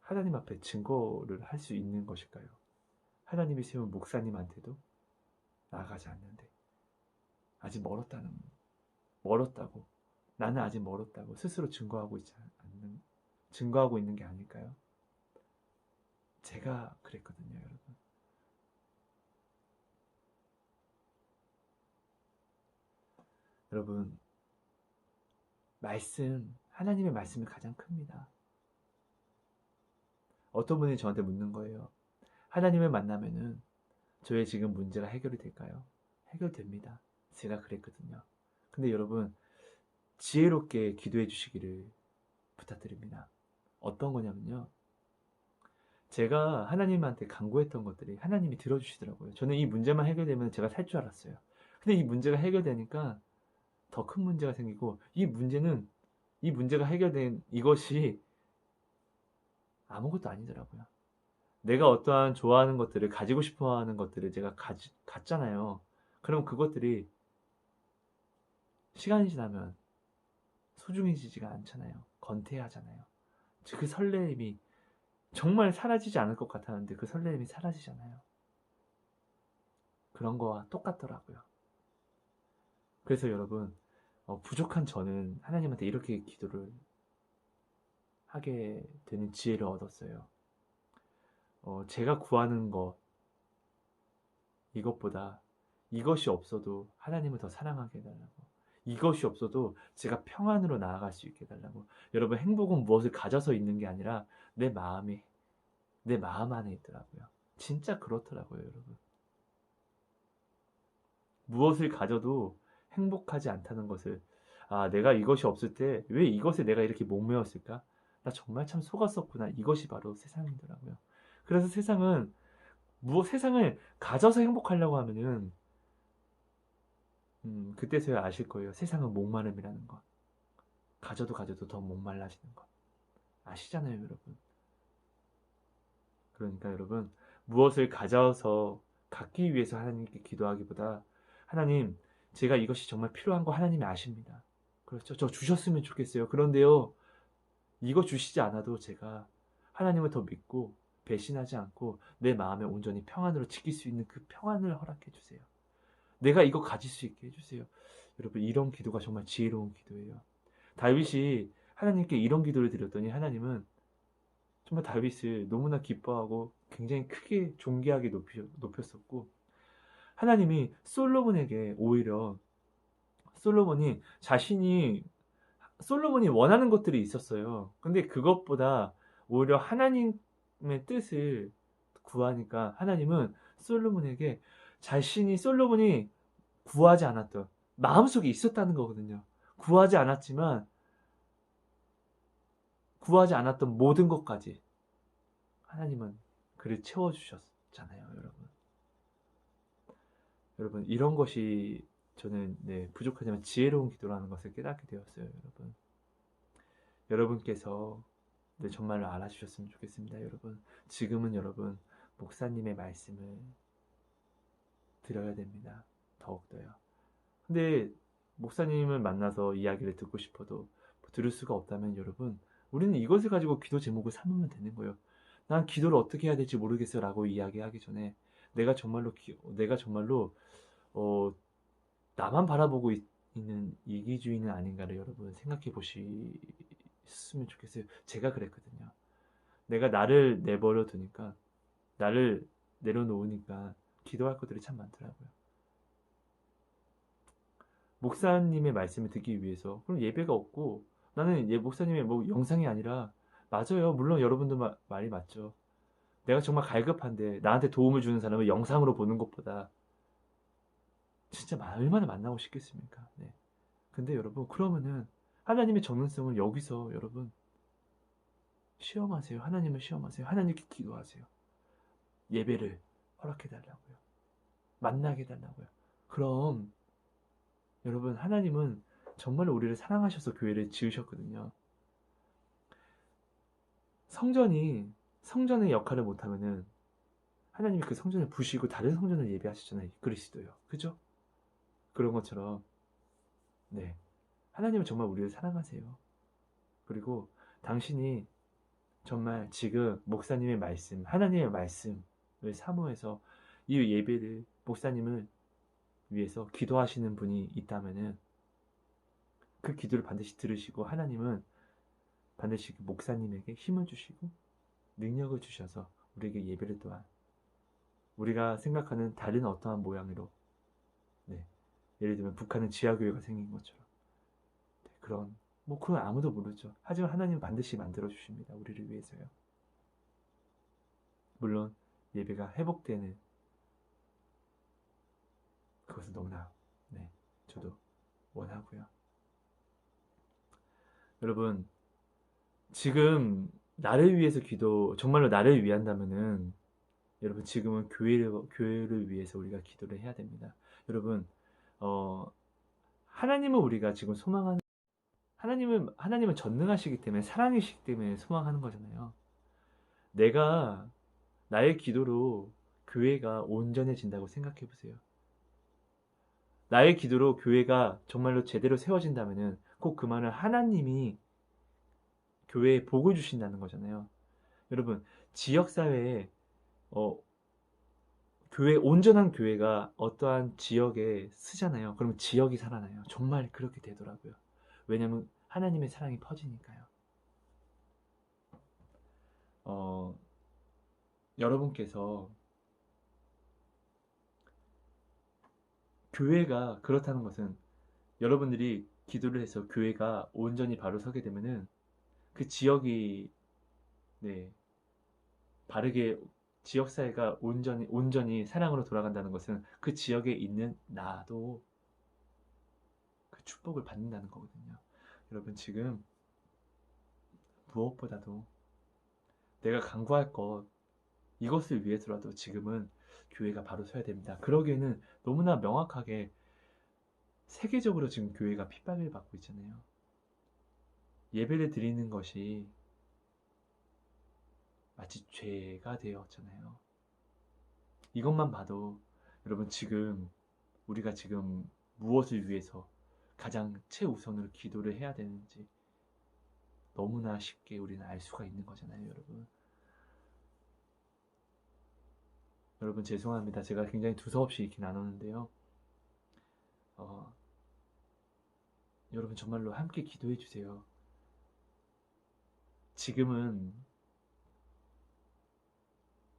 하나님 앞에 증거를 할 수 있는 것일까요? 하나님이 세운 목사님한테도 나아가지 않는데, 아직 멀었다고, 나는 아직 멀었다고 스스로 증거하고 있는 게 아닐까요? 제가 그랬거든요, 여러분. 여러분, 하나님의 말씀이 가장 큽니다. 어떤 분이 저한테 묻는 거예요. 하나님을 만나면은 저의 지금 문제가 해결이 될까요? 해결됩니다. 제가 그랬거든요. 근데 여러분, 지혜롭게 기도해 주시기를 부탁드립니다. 어떤 거냐면요, 제가 하나님한테 간구했던 것들이 하나님이 들어주시더라고요. 저는 이 문제만 해결되면 제가 살 줄 알았어요. 근데 이 문제가 해결되니까 더 큰 문제가 생기고, 이 문제가 해결된 이것이 아무것도 아니더라고요. 내가 어떠한 좋아하는 것들을, 가지고 싶어 하는 것들을 제가 갖잖아요. 그럼 그것들이 시간이 지나면 소중해지지가 않잖아요. 건태하잖아요. 그 설레임이 정말 사라지지 않을 것 같았는데 그 설레임이 사라지잖아요. 그런 거와 똑같더라고요. 그래서 여러분, 부족한 저는 하나님한테 이렇게 기도를 하게 되는 지혜를 얻었어요. 제가 구하는 이것보다 이것이 없어도 하나님을 더 사랑하게 해달라고, 이것이 없어도 제가 평안으로 나아갈 수 있게 해달라고. 여러분, 행복은 무엇을 가져서 있는 게 아니라 내 마음 안에 있더라고요. 진짜 그렇더라고요, 여러분. 무엇을 가져도 행복하지 않다는 것을, 내가 이것이 없을 때 왜 이것에 내가 이렇게 목매었을까? 나 정말 참 속았었구나. 이것이 바로 세상이더라고요. 그래서 세상을 가져서 행복하려고 하면은, 그때서야 아실 거예요. 세상은 목마름이라는 것. 가져도 더 목말라지는 것. 아시잖아요, 여러분. 그러니까 여러분, 무엇을 가져서 갖기 위해서 하나님께 기도하기보다 하나님, 제가 이것이 정말 필요한 거 하나님이 아십니다. 그렇죠? 저 주셨으면 좋겠어요. 그런데요, 이거 주시지 않아도 제가 하나님을 더 믿고 배신하지 않고 내 마음에 온전히 평안으로 지킬 수 있는 그 평안을 허락해 주세요. 내가 이거 가질 수 있게 해주세요. 여러분, 이런 기도가 정말 지혜로운 기도예요. 다윗이 하나님께 이런 기도를 드렸더니 하나님은 정말 다윗을 너무나 기뻐하고 굉장히 크게 존귀하게 높였었고, 하나님이 솔로몬에게 오히려 솔로몬이 원하는 것들이 있었어요. 근데 그것보다 오히려 하나님의 뜻을 구하니까 하나님은 솔로몬에게 솔로몬이 구하지 않았던, 마음속에 있었다는 거거든요. 구하지 않았던 모든 것까지 하나님은 그를 채워주셨잖아요, 여러분. 여러분, 이런 것이 저는 부족하지만 지혜로운 기도라는 것을 깨닫게 되었어요, 여러분. 여러분께서 정말로 알아주셨으면 좋겠습니다, 여러분. 지금은 여러분, 목사님의 말씀을 들어야 됩니다. 더욱더요. 근데 목사님을 만나서 이야기를 듣고 싶어도 들을 수가 없다면 여러분, 우리는 이것을 가지고 기도 제목을 삼으면 되는 거예요. 난 기도를 어떻게 해야 될지 모르겠어 라고 이야기하기 전에 내가 정말로 나만 바라보고 있는 이기주의는 아닌가를 여러분 생각해 보셨으면 좋겠어요. 제가 그랬거든요. 내가 나를 내버려 두니까, 나를 내려놓으니까 기도할 것들이 참 많더라고요. 목사님의 말씀을 듣기 위해서 그럼 예배가 없고, 나는 목사님의 영상이 아니라, 맞아요. 물론 여러분들 말이 맞죠. 내가 정말 갈급한데 나한테 도움을 주는 사람을 영상으로 보는 것보다 진짜 얼마나 만나고 싶겠습니까? 네. 근데 여러분, 그러면은 하나님의 전능성을 여기서 여러분 시험하세요. 하나님을 시험하세요. 하나님께 기도하세요. 예배를 허락해 달라고요. 만나게 해달라고요. 그럼 여러분, 하나님은 정말 우리를 사랑하셔서 교회를 지으셨거든요. 성전의 역할을 못하면은 하나님이 그 성전을 부시고 다른 성전을 예배하시잖아요. 그리스도요. 그죠? 그런 것처럼 하나님은 정말 우리를 사랑하세요. 그리고 당신이 정말 지금 목사님의 말씀, 하나님의 말씀을 사모해서 이 예배를, 목사님을 위해서 기도하시는 분이 있다면은 그 기도를 반드시 들으시고, 하나님은 반드시 목사님에게 힘을 주시고 능력을 주셔서 우리에게 예배를 또한 우리가 생각하는 다른 어떠한 모양으로, 예를 들면 북한은 지하교회가 생긴 것처럼, 그건 아무도 모르죠. 하지만 하나님은 반드시 만들어 주십니다. 우리를 위해서요. 물론 예배가 회복되는 그것은 너무나 저도 원하고요. 여러분, 지금 나를 위해서 정말로 나를 위한다면은 여러분, 지금은 교회를 위해서 우리가 기도를 해야 됩니다. 여러분, 하나님은 우리가 지금 하나님은 전능하시기 때문에, 사랑이시기 때문에 소망하는 거잖아요. 나의 기도로 교회가 온전해진다고 생각해 보세요. 나의 기도로 교회가 정말로 제대로 세워진다면은 꼭 그 말은 하나님이 교회에 복을 주신다는 거잖아요. 여러분, 지역사회에 온전한 교회가 어떠한 지역에 쓰잖아요. 그러면 지역이 살아나요. 정말 그렇게 되더라고요. 왜냐면 하나님의 사랑이 퍼지니까요. 여러분께서 교회가 그렇다는 것은, 여러분들이 기도를 해서 교회가 온전히 바로 서게 되면은 그 지역이 바르게, 지역사회가 온전히 사랑으로 돌아간다는 것은 그 지역에 있는 나도 그 축복을 받는다는 거거든요. 여러분, 지금 무엇보다도 내가 간구할 이것을 위해서라도 지금은 교회가 바로 서야 됩니다. 그러기에는 너무나 명확하게 세계적으로 지금 교회가 핍박을 받고 있잖아요. 예배를 드리는 것이 마치 죄가 되었잖아요. 이것만 봐도 여러분 지금 우리가 지금 무엇을 위해서 가장 최우선으로 기도를 해야 되는지 너무나 쉽게 우리는 알 수가 있는 거잖아요, 여러분. 여러분 죄송합니다. 제가 굉장히 두서없이 이렇게 나누는데요. 여러분 정말로 함께 기도해 주세요. 지금은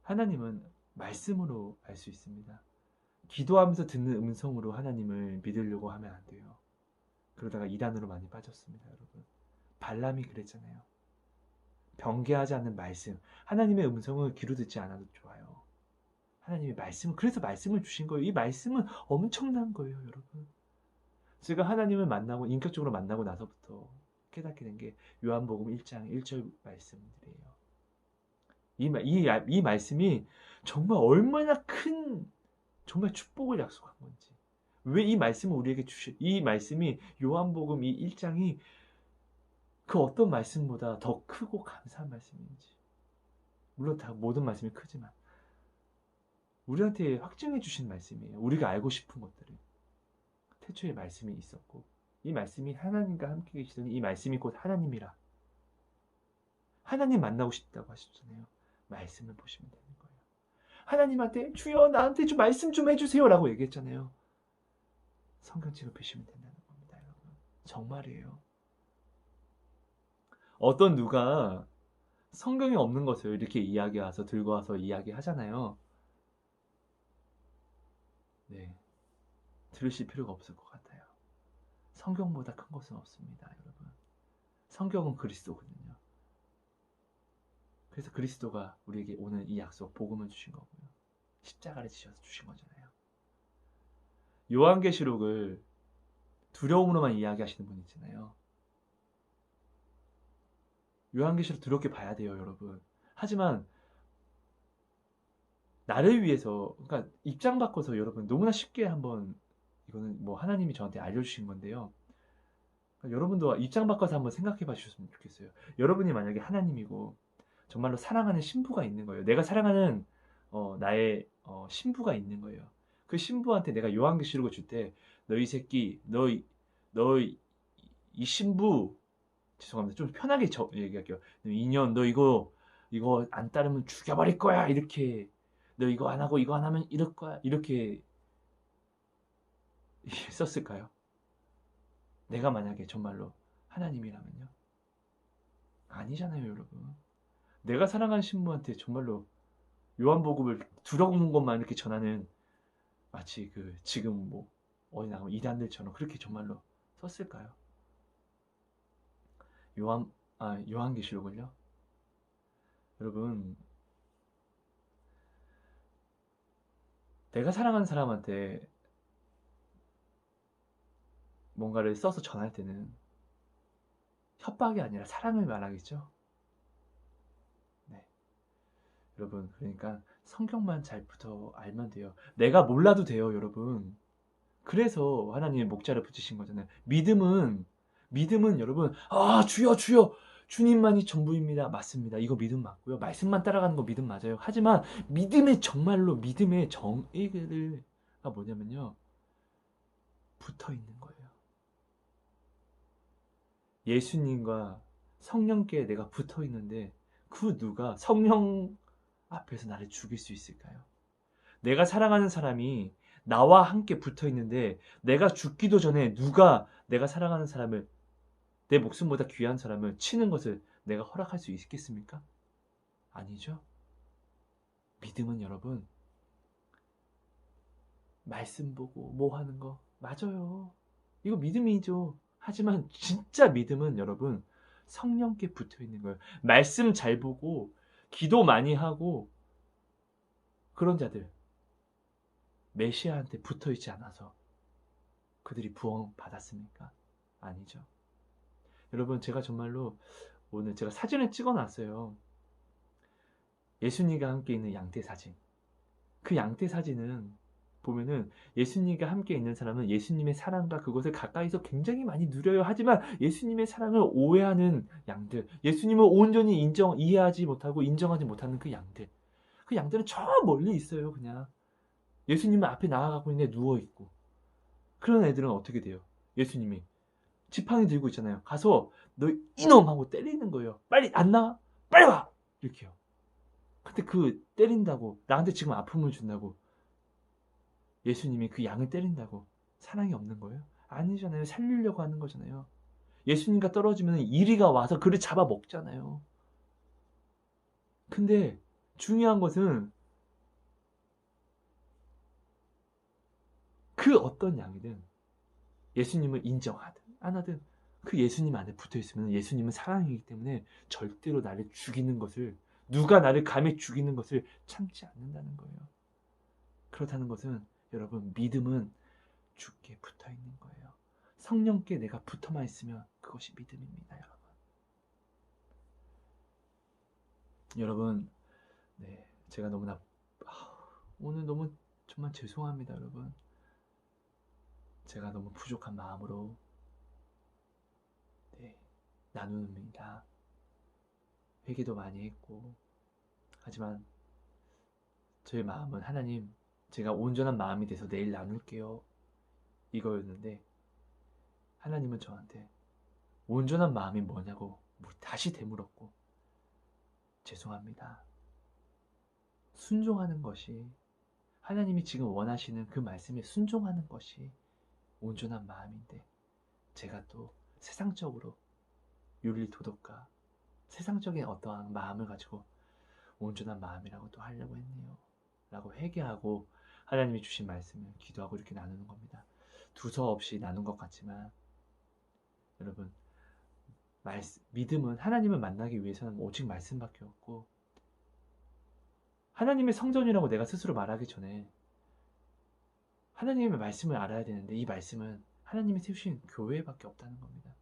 하나님은 말씀으로 알 수 있습니다. 기도하면서 듣는 음성으로 하나님을 믿으려고 하면 안 돼요. 그러다가 이단으로 많이 빠졌습니다, 여러분. 발람이 그랬잖아요. 변개하지 않는 말씀. 하나님의 음성을 귀로 듣지 않아도 좋아요. 하나님의 말씀을, 그래서 말씀을 주신 거예요. 이 말씀은 엄청난 거예요, 여러분. 제가 하나님을 만나고, 인격적으로 만나고 나서부터 깨닫게 된 게 요한복음 1장 1절 말씀들이에요. 이 말씀이 정말 얼마나 큰, 정말 축복을 약속한 건지. 왜 이 말씀을 우리에게 이 말씀이 요한복음 이 1장이 그 어떤 말씀보다 더 크고 감사한 말씀인지. 물론 다 모든 말씀이 크지만 우리한테 확증해 주신 말씀이에요. 우리가 알고 싶은 것들을. 태초에 말씀이 있었고 이 말씀이 하나님과 함께 계시더니 이 말씀이 곧 하나님이라. 하나님 만나고 싶다고 하셨잖아요. 말씀을 보시면 되는 거예요. 하나님한테 주여 나한테 좀 말씀 좀 해주세요 라고 얘기했잖아요. 성경책을 펴시면 된다는 겁니다, 여러분. 정말이에요. 어떤 누가 성경에 없는 것을 이렇게 이야기와서 들고 와서 이야기하잖아요. 네, 들으실 필요가 없을 것 같아요. 성경보다 큰 것은 없습니다, 여러분. 성경은 그리스도거든요. 그래서 그리스도가 우리에게 오늘 이 약속, 복음을 주신 거고요. 십자가를 지셔서 주신 거잖아요. 요한계시록을 두려움으로만 이야기하시는 분 있잖아요. 요한계시록 두렵게 봐야 돼요, 여러분. 하지만 나를 위해서, 그러니까 입장 바꿔서 여러분 너무나 쉽게 한번, 이거는 뭐 하나님이 저한테 알려주신 건데요. 그러니까 여러분도 입장 바꿔서 한번 생각해 봐 주셨으면 좋겠어요. 여러분이 만약에 하나님이고 정말로 사랑하는 신부가 있는 거예요. 내가 사랑하는 나의 신부가 있는 거예요. 그 신부한테 내가 요한계시록을 줄 때 너 이 새끼, 너 이 신부, 죄송합니다. 좀 편하게 얘기할게요. 인연, 너 이거 안 따르면 죽여버릴 거야. 이렇게, 너 이거 안 하고 이거 안 하면 이럴 거야. 이렇게 썼을까요? 내가 만약에 정말로 하나님이라면요? 아니잖아요, 여러분. 내가 사랑하는 신부한테 정말로 요한복음을 두려운 것만 이렇게 전하는, 마치 지금 뭐 어디 나가면 이단들처럼 그렇게 정말로 썼을까요? 요한계시록을요? 여러분, 내가 사랑하는 사람한테 뭔가를 써서 전할 때는 협박이 아니라 사랑을 말하겠죠? 네. 여러분, 그러니까 성경만 잘 알면 돼요. 내가 몰라도 돼요, 여러분. 그래서 하나님의 목자를 붙이신 거잖아요. 믿음은 여러분, 주여 주님만이 전부입니다. 맞습니다. 이거 믿음 맞고요. 말씀만 따라가는 거 믿음 맞아요. 하지만 정말로 믿음의 정의가 뭐냐면요, 붙어 있는 거예요. 예수님과 성령께 내가 붙어 있는데 그 누가 성령 앞에서 나를 죽일 수 있을까요? 내가 사랑하는 사람이 나와 함께 붙어 있는데 내가 죽기도 전에 누가 내가 사랑하는 사람을, 내 목숨보다 귀한 사람을 치는 것을 내가 허락할 수 있겠습니까? 아니죠. 믿음은 여러분, 말씀 보고 뭐 하는 거 맞아요. 이거 믿음이죠. 하지만 진짜 믿음은 여러분, 성령께 붙어 있는 거예요. 말씀 잘 보고 기도 많이 하고 그런 자들, 메시아한테 붙어 있지 않아서 그들이 부흥 받았습니까? 아니죠. 여러분, 제가 정말로 오늘 제가 사진을 찍어 놨어요. 예수님과 함께 있는 양떼 사진. 그 양떼 사진은 보면은 예수님과 함께 있는 사람은 예수님의 사랑과 그것을 가까이서 굉장히 많이 누려요. 하지만 예수님의 사랑을 오해하는 양들, 예수님을 온전히 이해하지 못하고 인정하지 못하는 그 양들, 그 양들은 저 멀리 있어요. 그냥 예수님은 앞에 나아가고 있는데 누워있고. 그런 애들은 어떻게 돼요? 예수님이 지팡이 들고 있잖아요. 가서 너 이놈 하고 때리는 거예요. 빨리 안 나와? 빨리 와! 이렇게요. 근데 그 때린다고, 나한테 지금 아픔을 준다고 예수님이 그 양을 때린다고 사랑이 없는 거예요? 아니잖아요. 살리려고 하는 거잖아요. 예수님과 떨어지면 이리가 와서 그를 잡아 먹잖아요. 근데 중요한 것은 그 어떤 양이든 예수님을 인정하든 안 하든 그 예수님 안에 붙어 있으면 예수님은 사랑이기 때문에 절대로 나를 죽이는 것을, 누가 나를 감히 죽이는 것을 참지 않는다는 거예요. 그렇다는 것은 여러분, 믿음은 주께 붙어 있는 거예요. 성령께 내가 붙어만 있으면 그것이 믿음입니다, 여러분. 여러분, 네, 제가 너무나 오늘 너무 정말 죄송합니다, 여러분. 제가 너무 부족한 마음으로 나누입니다. 회개도 많이 했고, 하지만 저의 마음은 하나님, 제가 온전한 마음이 돼서 내일 나눌게요, 이거였는데 하나님은 저한테 온전한 마음이 뭐냐고 다시 되물었고, 죄송합니다. 순종하는 것이, 하나님이 지금 원하시는 그 말씀에 순종하는 것이 온전한 마음인데, 제가 또 세상적으로 윤리 도덕과 세상적인 어떠한 마음을 가지고 온전한 마음이라고 또 하려고 했네요 라고 회개하고 하나님이 주신 말씀을 기도하고 이렇게 나누는 겁니다. 두서없이 나눈 것 같지만 여러분, 믿음은, 하나님을 만나기 위해서는 오직 말씀밖에 없고, 하나님의 성전이라고 내가 스스로 말하기 전에 하나님의 말씀을 알아야 되는데, 이 말씀은 하나님이 세우신 교회밖에 없다는 겁니다.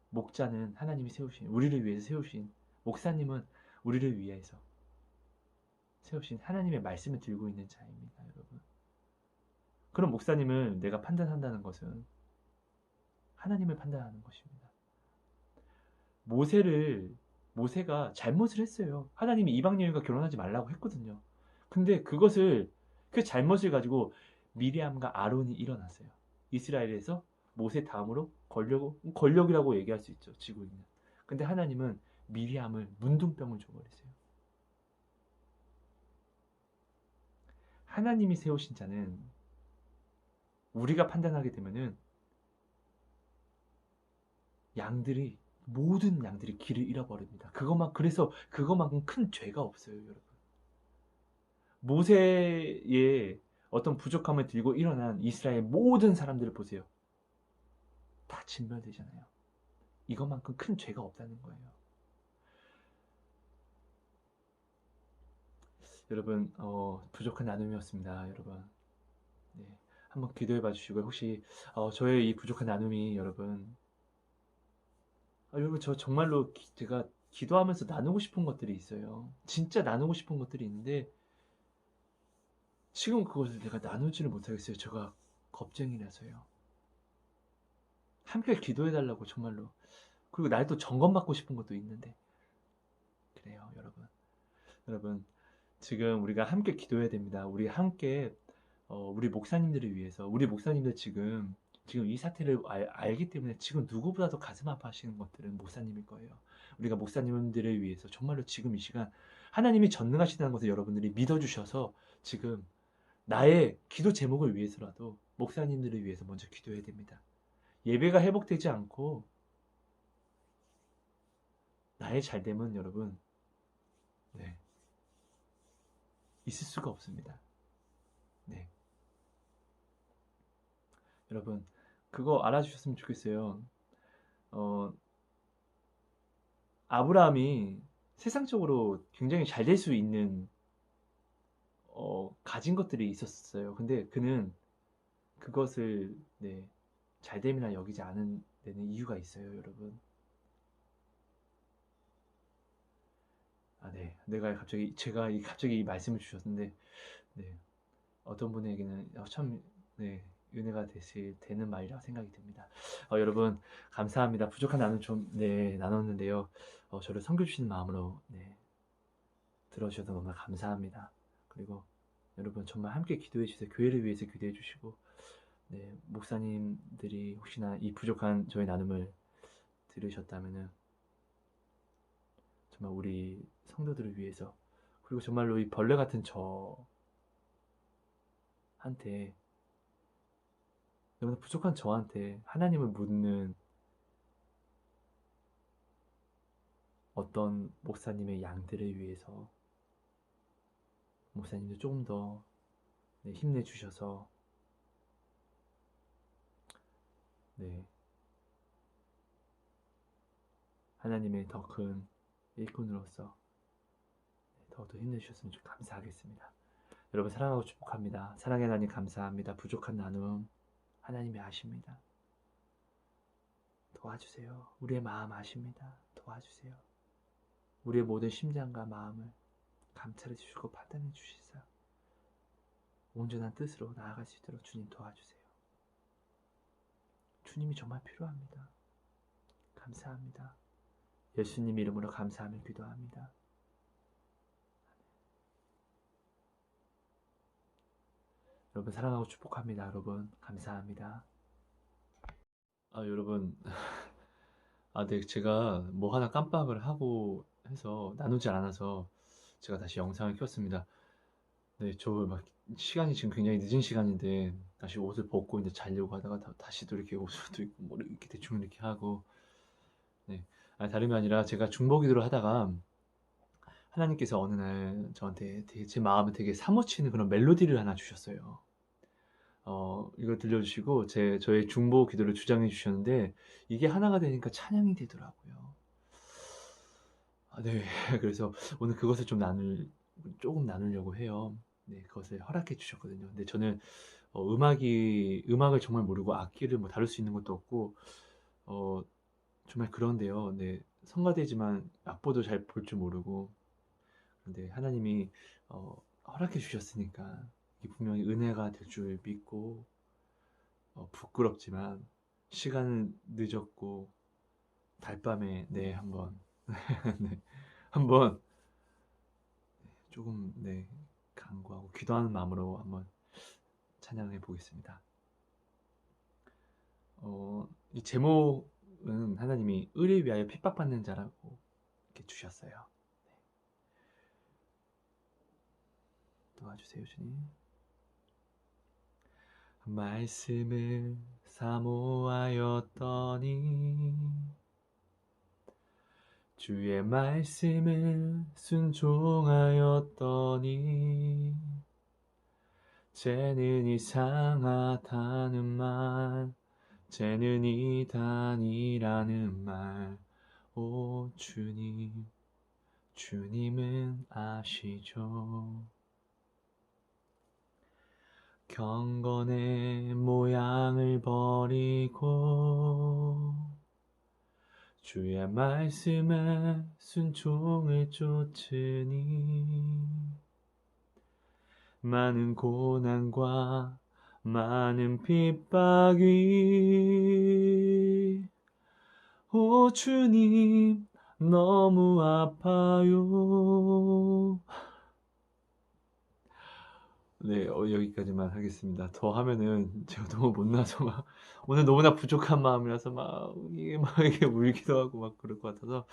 목자는 하나님이 세우신, 우리를 위해서 세우신, 목사님은 우리를 위해서 세우신 하나님의 말씀을 들고 있는 자입니다, 여러분. 그럼 목사님을 내가 판단한다는 것은 하나님을 판단하는 것입니다. 모세가 잘못을 했어요. 하나님이 이방 여인과 결혼하지 말라고 했거든요. 근데 그 잘못을 가지고 미리암과 아론이 일어났어요. 이스라엘에서 모세 다음으로 권력이라고 얘기할 수 있죠, 지고 있는. 근데 하나님은 미리암을 문둥병을 줘버렸어요. 하나님이 세우신 자는 우리가 판단하게 되면은 모든 양들이 길을 잃어버립니다. 그래서 그것만큼 큰 죄가 없어요, 여러분. 모세의 어떤 부족함을 들고 일어난 이스라엘 모든 사람들을 보세요. 다 진멸되잖아요. 이것만큼 큰 죄가 없다는 거예요. 여러분, 부족한 나눔이었습니다, 여러분. 네, 한번 기도해 봐주시고요. 혹시 저의 이 부족한 나눔이 여러분, 여러분, 저 정말로 제가 기도하면서 나누고 싶은 것들이 있어요. 진짜 나누고 싶은 것들이 있는데 지금 그것을 내가 나누지를 못하겠어요. 제가 겁쟁이라서요. 함께 기도해달라고, 정말로. 그리고 날 또 점검받고 싶은 것도 있는데. 그래요, 여러분, 지금 우리가 함께 기도해야 됩니다. 우리 함께 우리 목사님들을 위해서, 우리 목사님들 지금 이 사태를 알기 때문에 지금 누구보다도 가슴 아파하시는 것들은 목사님일 거예요. 우리가 목사님들을 위해서 정말로 지금 이 시간 하나님이 전능하시다는 것을 여러분들이 믿어주셔서 지금 나의 기도 제목을 위해서라도 목사님들을 위해서 먼저 기도해야 됩니다. 예배가 회복되지 않고 나의 잘됨은 여러분, 있을 수가 없습니다. 네. 여러분, 그거 알아주셨으면 좋겠어요. 아브라함이 세상적으로 굉장히 잘 될 수 있는 가진 것들이 있었어요. 근데 그는 그것을 잘됨이나 여기지 않은 데는 이유가 있어요, 여러분. 제가 갑자기 이 말씀을 주셨는데, 어떤 분에게는 참 은혜가 되는 말이라 생각이 듭니다. 여러분, 감사합니다. 부족한 나눔 좀 나눴는데요. 저를 섬겨주시는 마음으로 들어주셔서 너무 감사합니다. 그리고 여러분 정말 함께 기도해 주세요. 교회를 위해서 기도해 주시고, 네, 목사님들이 혹시나 이 부족한 저의 나눔을 들으셨다면은 정말 우리 성도들을 위해서, 그리고 정말로 이 벌레 같은 저한테, 너무나 부족한 저한테 하나님을 묻는 어떤 목사님의 양들을 위해서 목사님도 조금 더, 네, 힘내주셔서, 네, 하나님의 더 큰 일꾼으로서 더욱더 힘내주셨으면 좀 감사하겠습니다. 여러분 사랑하고 축복합니다. 사랑의 하나님 감사합니다. 부족한 나눔 하나님이 아십니다. 도와주세요. 우리의 마음 아십니다. 도와주세요. 우리의 모든 심장과 마음을 감찰해 주시고 판단해 주시사 온전한 뜻으로 나아갈 수 있도록 주님 도와주세요. 주님이 정말 필요합니다. 감사합니다. 예수님 이름으로 감사하며 기도합니다. 여러분 사랑하고 축복합니다. 여러분 감사합니다. 여러분 네, 제가 뭐 하나 깜빡을 하고 해서 나누지 않아서 제가 다시 영상을 켰습니다. 네, 저 막 시간이 지금 굉장히 늦은 시간인데 다시 옷을 벗고 이제 자려고 하다가 다시 또 이렇게 옷을 또 입고 뭐 이렇게 대충 이렇게 하고, 네, 다름이 아니라 제가 중보기도를 하다가 하나님께서 어느 날 저한테 되게 제 마음을 되게 사무치는 그런 멜로디를 하나 주셨어요. 이걸 들려주시고 저의 중보 기도를 주장해 주셨는데 이게 하나가 되니까 찬양이 되더라고요. 네. 그래서 오늘 그것을 조금 나누려고 해요. 네, 그것을 허락해 주셨거든요. 근데 저는 음악을 정말 모르고 악기를 뭐 다룰 수 있는 것도 없고, 어, 정말 그런데요. 네, 성가대지만 악보도 잘 볼 줄 모르고, 근데 하나님이 허락해 주셨으니까 이게 분명히 은혜가 될 줄 믿고, 부끄럽지만 시간은 늦었고 달밤에, 네, 한번 네, 한번 조금, 네, 간구하고 기도하는 마음으로 한번 찬양해 보겠습니다. 이 제목은 하나님이 의를 위하여 핍박받는 자라고 이렇게 주셨어요. 네. 도와주세요, 주님. 말씀을 사모하였더니 주의 말씀을 순종하였더니 쟤는 이상하다는 말, 쟤는 이단이라는 말, 오 주님, 주님은 아시죠. 경건의 모양을 버리고 주의 말씀에 순종을 쫓으니 많은 고난과 많은 핍박이 오 주님 너무 아파요. 네, 여기까지만 하겠습니다. 더 하면은 제가 너무 못나서 막 오늘 너무나 부족한 마음이라서 이게 울기도 하고 막 그럴 것 같아서,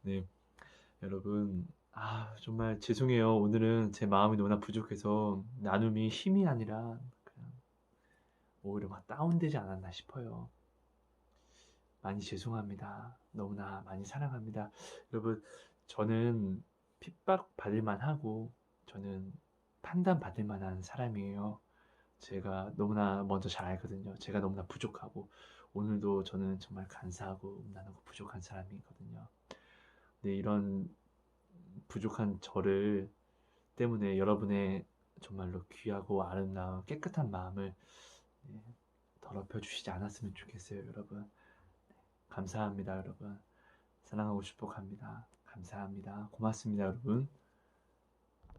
네, 여러분 정말 죄송해요. 오늘은 제 마음이 너무나 부족해서 나눔이 힘이 아니라 그냥 오히려 막 다운되지 않았나 싶어요. 많이 죄송합니다. 너무나 많이 사랑합니다. 여러분, 저는 핍박 받을 만하고 저는 판단 받을 만한 사람이에요. 제가 너무나 먼저 잘 알거든요. 제가 너무나 부족하고 오늘도 저는 정말 간사하고 음란하고 부족한 사람이거든요. 근데 이런 부족한 저를 때문에 여러분의 정말로 귀하고 아름다운 깨끗한 마음을, 네, 더럽혀 주시지 않았으면 좋겠어요, 여러분. 감사합니다, 여러분. 사랑하고 축복합니다. 감사합니다. 고맙습니다, 여러분.